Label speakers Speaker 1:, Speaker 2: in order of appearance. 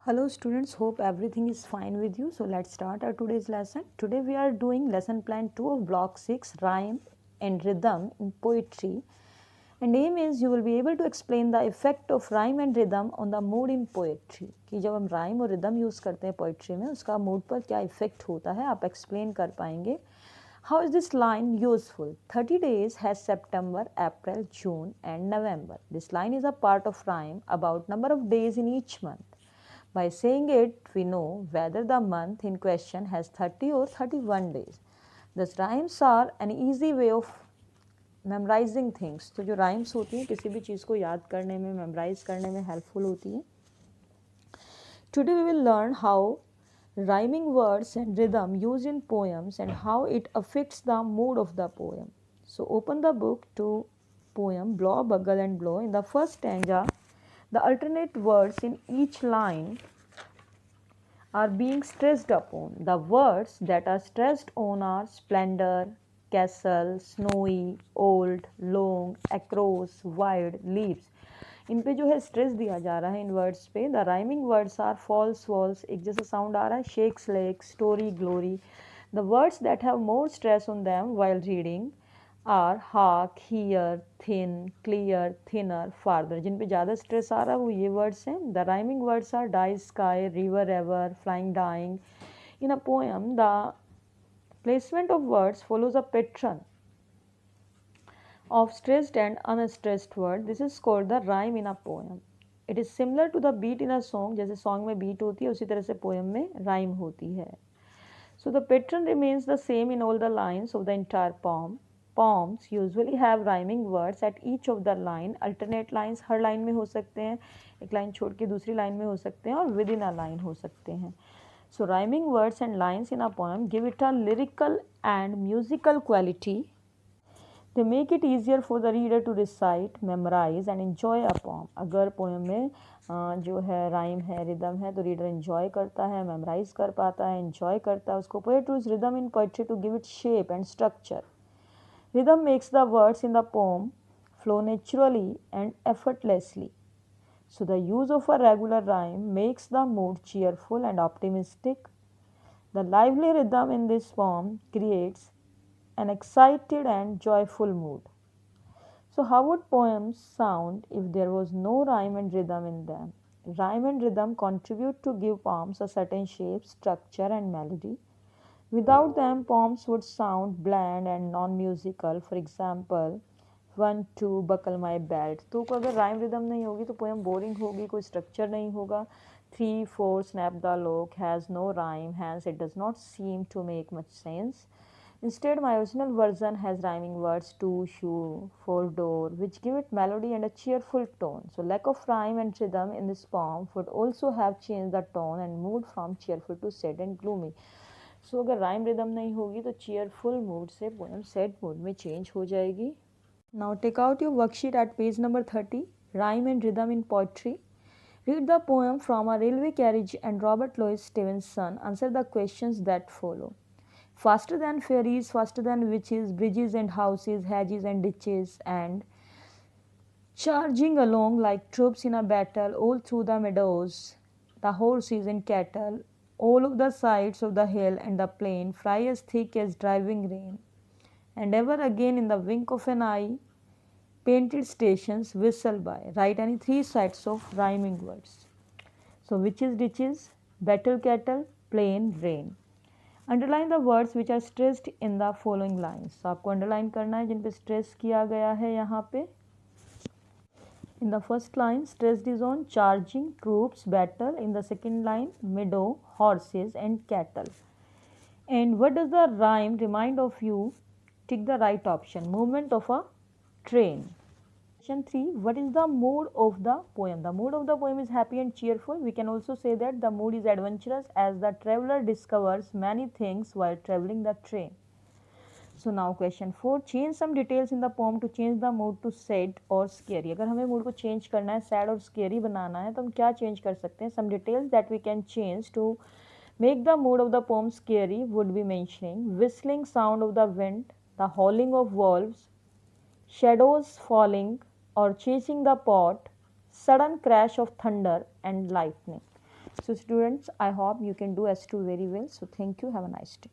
Speaker 1: Hello students, hope everything is fine with you. So let's start our today's lesson. Today we are doing lesson plan 2 of block 6, rhyme and rhythm in poetry. And aim is you will be able to explain the effect of rhyme and rhythm on the mood in poetry. कि जब हम rhyme और rhythm use करते हैं poetry में उसका mood पर क्या effect होता है आप explain कर पाएंगे. How is this line useful? 30 days has September, April, June and November. This line is a part of rhyme about number of days in each month. By saying it, we know whether the month in question has 30 or 31 days. Thus, rhymes are an easy way of memorizing things. तो जो rhymes होती हैं किसी भी चीज़ को याद करने में, memorize करने में helpful होती हैं. Today we will learn how rhyming words and rhythm used in poems and how it affects the mood of the poem. So open the book to poem Blow, Bugle and Blow. In the first stanza, the alternate words in each line are being stressed upon. The words that are stressed on are splendor, castle, snowy, old, long, across, wide, leaves. इन पे जो है stress दिया जा रहा है इन words पे. The rhyming words are falls walls, एक जैसा साउंड आ रहा है, shakes lake, story, glory. The words that have more stress on them while reading are hark, here, thin, clear, thinner, farther. जिन पे ज़्यादा स्ट्रेस आ रहा है वो ये वर्ड्स हैं. The rhyming words are die, sky, river, ever, flying, dying. In a poem the placement of words follows a pattern of stressed and unstressed word. This is called the rhyme in a poem. It is similar to the beat in a song. जैसे song में beat होती है उसी तरह से poem में rhyme होती है. So the pattern remains the same in all the lines of the entire poem. Poems usually have rhyming words at each of the line. Alternate lines her line में हो सकते हैं, एक line छोड़ के दूसरी line में हो सकते हैं और within a line हो सकते हैं. So rhyming words and lines in a poem give it a lyrical and musical quality. They make it easier for the reader to recite, memorize and enjoy a poem. अगर poem में जो है rhyme है, rhythm है तो reader enjoy करता है, memorise कर पाता है, एंजॉय करता है उसको. Poet use rhythm in poetry to give it shape and structure. Rhythm makes the words in the poem flow naturally and effortlessly. So the use of a regular rhyme makes the mood cheerful and optimistic. The lively rhythm in this poem creates an excited and joyful mood. So how would poems sound if there was no rhyme and rhythm in them? Rhyme and rhythm contribute to give poems a certain shape, structure and melody. Without them, poems would sound bland and non-musical. For example, 1, 2, buckle my belt. तो अगर rhyme rhythm नहीं होगी तो poem boring होगी, कोई structure नहीं होगा. 3, 4, snap the lock has no rhyme, hence it does not seem to make much sense. Instead, my original version has rhyming words to, shoe, for, door, which give it melody and a cheerful tone. So lack of rhyme and rhythm in this poem would also have changed the tone and mood from cheerful to sad and gloomy. So अगर rhyme rhythm नहीं होगी तो cheerful mood से poem sad mood में change हो जाएगी. Now take out your worksheet at page number 30, rhyme and rhythm in poetry. Read the poem from a railway carriage and Robert Louis Stevenson. Answer the questions that follow. Faster than fairies, faster than witches, bridges and houses, hedges and ditches, and charging along like troops in a battle all through the meadows, the horses and cattle, all of the sides of the hill and the plain, fly as thick as driving rain. And ever again in the wink of an eye, painted stations whistle by. Write any 3 sets of rhyming words. So witches, ditches, battle, cattle, plain, rain. Underline the words which are stressed in the following lines. आपको underline करना है जिन पे stress किया गया है यहाँ पे. In the first line stressed is on charging, troops, battle. In the second line मिडो, horses and cattle. And what does the rhyme remind of you? Tick the right option. Movement of a train. Question 3. What is the mood of the poem? The mood of the poem is happy and cheerful. We can also say that the mood is adventurous as the traveler discovers many things while traveling the train. So now question 4. Change some details in the poem to change the mood to sad or scary. अगर हमें mood को change करना है, sad और scary बनाना है तो हम क्या change कर सकते हैं? Some details that we can change to make the mood of the poem scary would be mentioning whistling sound of the wind, the howling of wolves, shadows falling or chasing the pot, sudden crash of thunder and lightning. So students, I hope you can do S2 very well. So thank you. Have a nice day.